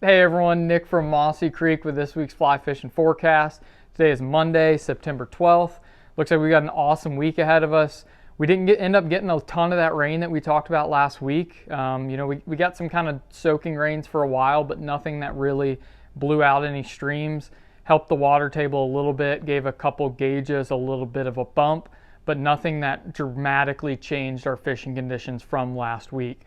Hey everyone, Nick from Mossy Creek with this week's fly fishing forecast. Today is Monday, September 12th. Looks like we got an awesome week ahead of us. We didn't end up getting a ton of that rain that we talked about last week. We got some kind of soaking rains for a while, but nothing that really blew out any streams. Helped the water table a little bit, gave a couple gauges a little bit of a bump, but nothing that dramatically changed our fishing conditions from last week.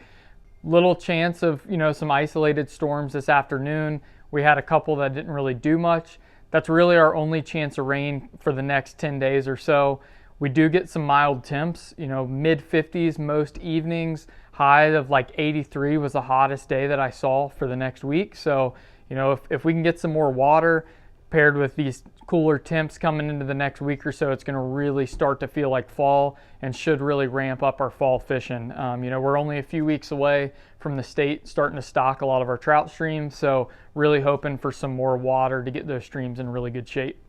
Little chance of some isolated storms this afternoon. We had a couple that didn't really do much. That's really our only chance of rain for the next 10 days or so. We do get some mild temps, mid 50s most evenings. High of like 83 was the hottest day that I saw for the next week. So if we can get some more water paired with these cooler temps coming into the next week or so, it's going to really start to feel like fall and should really ramp up our fall fishing. We're only a few weeks away from the state starting to stock a lot of our trout streams, so really hoping for some more water to get those streams in really good shape.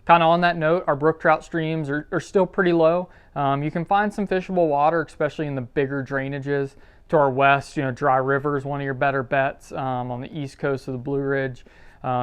Kind of on that note, our brook trout streams are still pretty low. You can find some fishable water, especially in the bigger drainages to our west. Dry River is one of your better bets on the east coast of the Blue Ridge.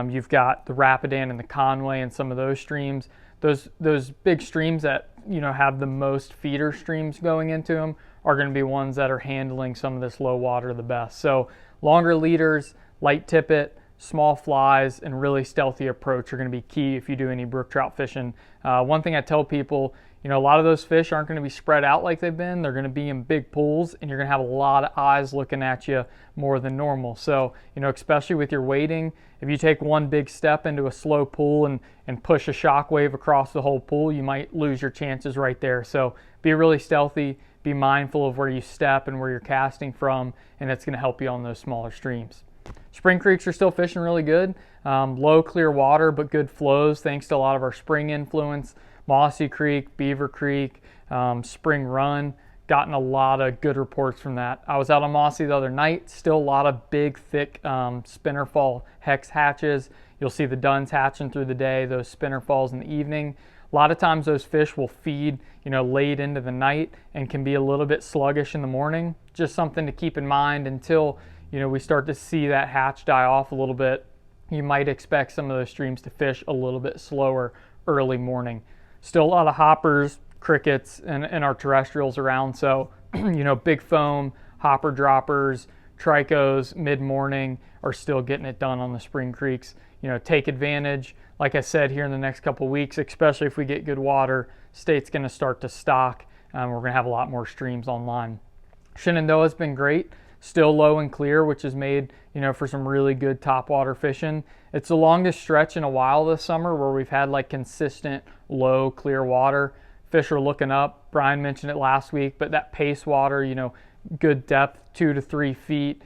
You've got the Rapidan and the Conway and some of those streams. Those big streams that have the most feeder streams going into them are going to be ones that are handling some of this low water the best. So longer leaders, light tippet, small flies, and really stealthy approach are going to be key if you do any brook trout fishing. One thing I tell people, a lot of those fish aren't going to be spread out like they've been. They're going to be in big pools, and you're going to have a lot of eyes looking at you more than normal. So, especially with your wading, if you take one big step into a slow pool and push a shock wave across the whole pool, you might lose your chances right there. So be really stealthy, be mindful of where you step and where you're casting from, and it's going to help you on those smaller streams. Spring creeks are still fishing really good. Low clear water, but good flows thanks to a lot of our spring influence. Mossy Creek, Beaver Creek, Spring Run, gotten a lot of good reports from that. I was out on Mossy the other night, still a lot of big, thick spinner fall hex hatches. You'll see the duns hatching through the day, those spinner falls in the evening. A lot of times those fish will feed, late into the night and can be a little bit sluggish in the morning. Just something to keep in mind until, we start to see that hatch die off a little bit. You might expect some of those streams to fish a little bit slower early morning. Still a lot of hoppers, crickets, and our terrestrials around. So, big foam, hopper droppers, Tricos, mid-morning are still getting it done on the spring creeks. Take advantage. Like I said, here in the next couple of weeks, especially if we get good water, state's going to start to stock. We're going to have a lot more streams online. Shenandoah has been great. Still low and clear, which is made, for some really good topwater fishing. It's the longest stretch in a while this summer where we've had like consistent low clear water. Fish are looking up. Brian mentioned it last week, but that pace water, good depth, 2 to 3 feet,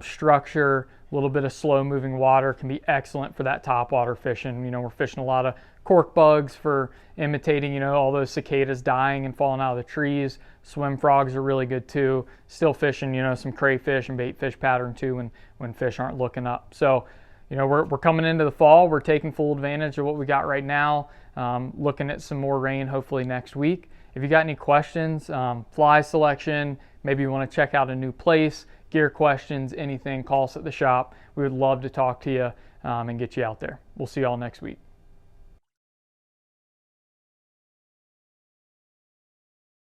structure, a little bit of slow moving water can be excellent for that topwater fishing. We're fishing a lot of cork bugs for imitating, all those cicadas dying and falling out of the trees. Swim frogs are really good too. Still fishing, some crayfish and baitfish pattern too when fish aren't looking up. So, we're coming into the fall. We're taking full advantage of what we got right now. Looking at some more rain hopefully next week. If you got any questions, fly selection, maybe you want to check out a new place, gear questions, anything, call us at the shop. We would love to talk to you and get you out there. We'll see you all next week.